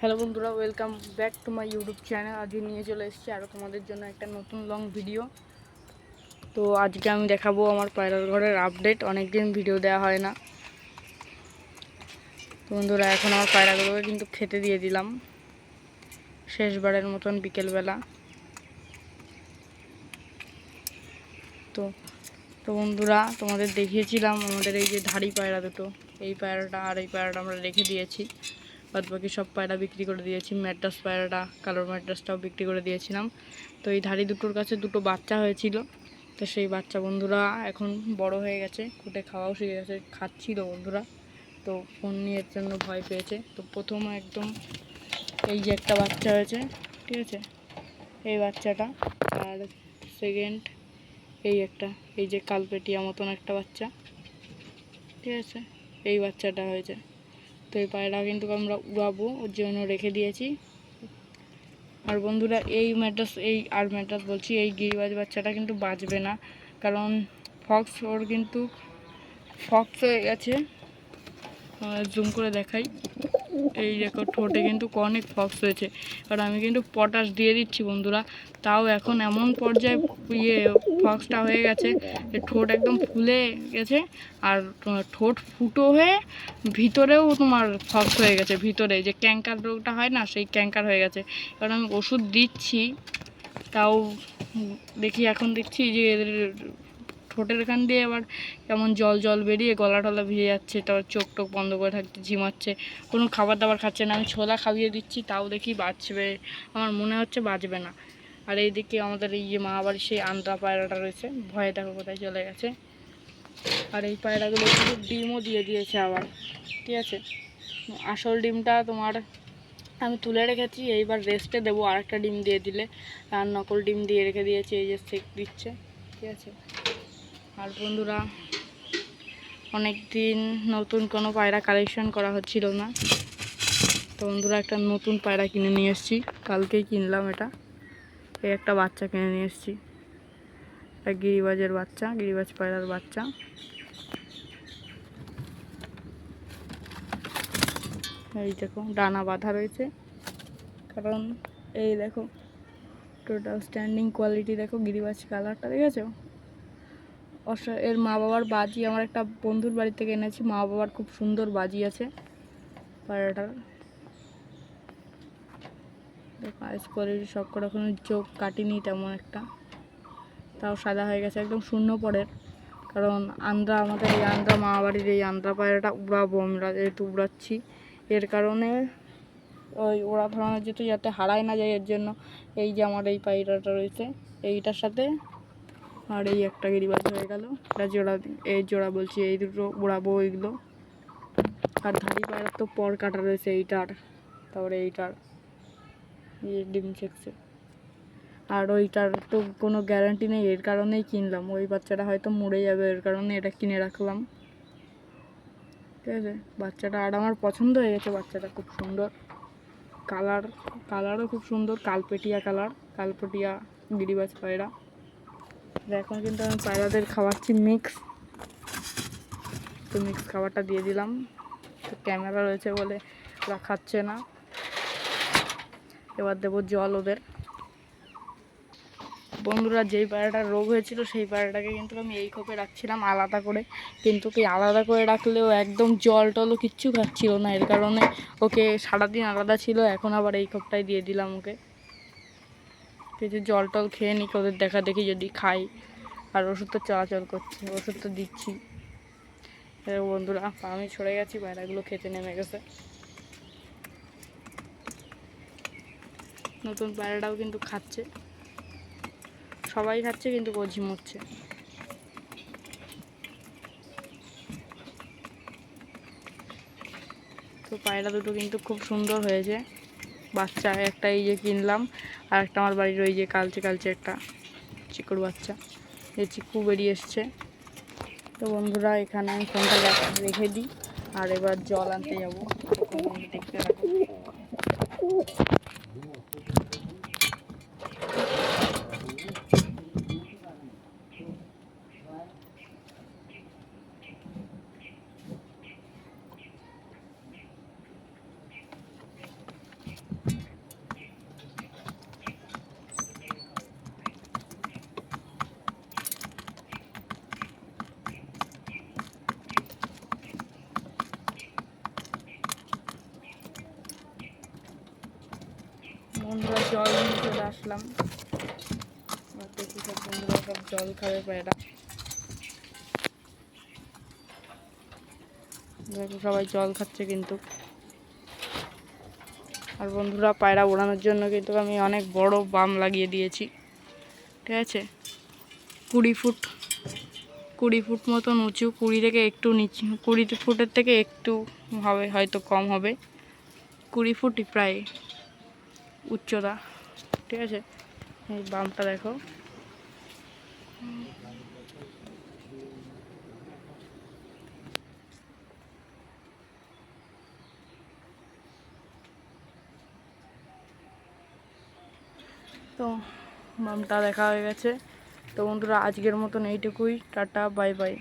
Hello বন্ধুরা, welcome back to my YouTube channel. আজকে নিয়ে চলে এসেছি আরও তোমাদের জন্য একটা নতুন লং ভিডিও। তো আজকে আমি দেখাবো আমার পায়রার ঘরের আপডেট। অনেক দিন ভিডিও দেওয়া হয় না। তো বন্ধুরা, এখন আমার পায়রাগুলোকে কিন্তু খেতে দিয়ে দিলাম শেষবারের মতন বিকেলবেলা। তো তো বন্ধুরা, তোমাদের দেখিয়েছিলাম আমাদের এই যে ধাড়ি পায়রা দুটো, এই পায়রাটা আর এই পায়রাটা আমরা রেখে দিয়েছি। বাদ বাকি সব পায়রা বিক্রি করে দিয়েছি। ম্যাড্রাস পায়রাটা, কালোর ম্যাড্রাসটাও বিক্রি করে দিয়েছিলাম। তো এই ধাড়ি দুটোর কাছে দুটো বাচ্চা হয়েছিল। তো সেই বাচ্চা বন্ধুরা এখন বড় হয়ে গেছে, খুঁটে খাওয়াও শিখে গেছে, খাচ্ছিল বন্ধুরা। তো ফোন নিয়ে এর জন্য ভয় পেয়েছে। তো প্রথম একদম এই যে একটা বাচ্চা হয়েছে, ঠিক আছে, এই বাচ্চাটা। আর সেকেন্ড এই যে কালপেটিয়া মতন একটা বাচ্চা, ঠিক আছে, এই বাচ্চাটা হয়েছে। তো এই পায়রা কিন্তু আমরা উড়াবো, ওর জন্য রেখে দিয়েছি। আর বন্ধুরা, এই ম্যাড্রাস বলছি, এই গিরিবাজ বাচ্চাটা কিন্তু বাঁচবে না, কারণ ওর কিন্তু ফক্স হয়ে গেছে। জুম করে দেখাই, এই দেখো ঠোঁটে কিন্তু অনেক ফক্স হয়েছে। কারণ আমি কিন্তু পটাশ দিয়ে দিচ্ছি বন্ধুরা, তাও এখন এমন পর্যায়ে ফক্সটা হয়ে গেছে যে ঠোঁট একদম ফুলে গেছে। আর ঠোঁট ফুটো হয়ে ভিতরেও তোমার ফক্স হয়ে গেছে, ভিতরে যে ক্যাঙ্কার রোগটা হয় না, সেই ক্যাঙ্কার হয়ে গেছে। কারণ আমি ওষুধ দিচ্ছি, তাও এখন দেখছি যে এদের ঠোঁটের এখান দিয়ে আবার কেমন জল জল বেরিয়ে গলা টলা ভিজে যাচ্ছে, তারপর চোখ টোক বন্ধ করে থাকতে, ঝিমাচ্ছে, কোনো খাবার দাবার খাচ্ছে না। আমি ছোলা খাইয়ে দিচ্ছি, তাও দেখি বাঁচবে, আমার মনে হচ্ছে বাঁচবে না। আর এইদিকে আমাদের এই যে মামাবাড়ির সেই আন্দ্রা পায়রাটা রয়েছে, ভয়ে দেখো কোথায় চলে গেছে। আর এই পায়রাগুলো কিন্তু ডিমও দিয়ে দিয়েছে আবার, ঠিক আছে। আসল ডিমটা তোমার আমি তুলে রেখেছি, এইবার রেস্টে দেবো, আরেকটা ডিম দিয়ে দিলে। আর নকল ডিম দিয়ে রেখে দিয়েছি, এই যে সেক দিচ্ছে, ঠিক আছে। আর বন্ধুরা, অনেক দিন নতুন কোনো পায়রা কালেকশন করা হচ্ছিল না। তো বন্ধুরা, একটা নতুন পায়রা কিনে নিয়ে এসেছি, কালকেই কিনলাম এটা। এই একটা বাচ্চা কিনে নিয়ে এসেছি, একটা গিরিবাজের বাচ্চা, গিরিবাজ পায়রার বাচ্চা। এই দেখো ডানা বাঁধা রয়েছে, কারণ এই দেখো টোটাল স্ট্যান্ডিং কোয়ালিটি দেখো, গিরিবাজ কালারটা দেখেছো। এর মা বাবার বাজি আমার একটা বন্ধুর বাড়ি থেকে এনেছি, মা বাবার খুব সুন্দর বাজি আছে পায়রাটার। দেখো আইস কোয়ালিটি সব কটা, কোনো চোখ কাটিনি তেমন একটা, তাও সাদা হয়ে গেছে একদম শূন্য পরের। কারণ আমাদের এই মামা বাড়ির এই আন্দ্রা পায়রাটা উড়াবো আমরা, যেহেতু উড়াচ্ছি, এর কারণে ওই ওড়া ধরানোর যেহেতু যাতে হারায় না যায়, এর জন্য এই যে আমার এই পায়রাটা রয়েছে, এইটার সাথে আর এই একটা গিরিবাজ হয়ে গেল, এটা জোড়া, এই জোড়া বলছি, এই দুটো উড়াবো এইগুলো। আর ধাড়ি পায়রার তো পর কাটা রয়েছে এইটার, তারপরে এইটার ডিম ছেকছে। আর ওইটার তো কোনো গ্যারান্টি নেই, এর কারণেই কিনলাম। ওই বাচ্চাটা হয়তো মরে যাবে, এর কারণে এটা কিনে রাখলাম, ঠিক আছে। বাচ্চাটা আর আমার পছন্দ হয়ে গেছে, বাচ্চাটা খুব সুন্দর, কালারও খুব সুন্দর, কালপেটিয়া কালার, কালপেটিয়া গিরিবাজ পায়রা। এখন কিন্তু আমি পায়রাদের খাওয়াচ্ছি মিক্স, তো মিক্স খাবারটা দিয়ে দিলাম। তো ক্যামেরা রয়েছে বলে ওরা খাচ্ছে না। এবার দেবো জল ওদের। বন্ধুরা, যেই পায়রাটার রোগ হয়েছিল সেই পায়রাটাকে কিন্তু আমি এই খোপে রাখছিলাম আলাদা করে, কিন্তু কি আলাদা করে রাখলেও একদম জল টলও কিচ্ছু খাচ্ছিল না, এর কারণে ওকে সারাদিন আলাদা ছিল। এখন আবার এই খোপটাই দিয়ে দিলাম ওকে, কিছু জল টল খেয়ে নিক, ওদের দেখা দেখি যদি খাই। আর ওষুধ তো চলাচল করছে, ওষুধ তো দিচ্ছি। বন্ধুরা, আমি ছড়ে গেছি, পায়রাগুলো খেতে নেমে গেছে। নতুন পায়রাটাও কিন্তু খাচ্ছে, সবাই খাচ্ছে, কিন্তু ও ঝিমুচ্ছে। তো পায়রা দুটো কিন্তু খুব সুন্দর হয়েছে, বাচ্চা একটা এই যে কিনলাম, আর একটা আমার বাড়ির ওই যে কালচে কালচে একটা চিকুর বাচ্চা, যে চিকু বেরিয়ে এসছে। তো বন্ধুরা, এখানে আমি ফোনটা রেখে দিই, আর এবার জল আনতে যাবো, দেখতে থাকো। জল নিয়ে চলে আসলাম। আর দেখি সব বন্ধুরা সব জল খাবে পায়রা। দেখো সবাই জল খাচ্ছে কিন্তু। আর বন্ধুরা পায়রা ওড়ানোর জন্য কিন্তু আমি অনেক বড় বাম লাগিয়ে দিয়েছি, ঠিক আছে। 20 ফুট মতন উঁচু, 20 থেকে একটু নিচু, 20 ফুটের থেকে একটু হবে, হয়তো কম হবে, 20 ফুটই প্রায় উচ্চতা, ঠিক আছে। এই বামটা দেখো। তো বামটা দেখা হয়ে গেছে। তো বন্ধুরা আজকের মতন এইটুকুই, টাটা বাই বাই।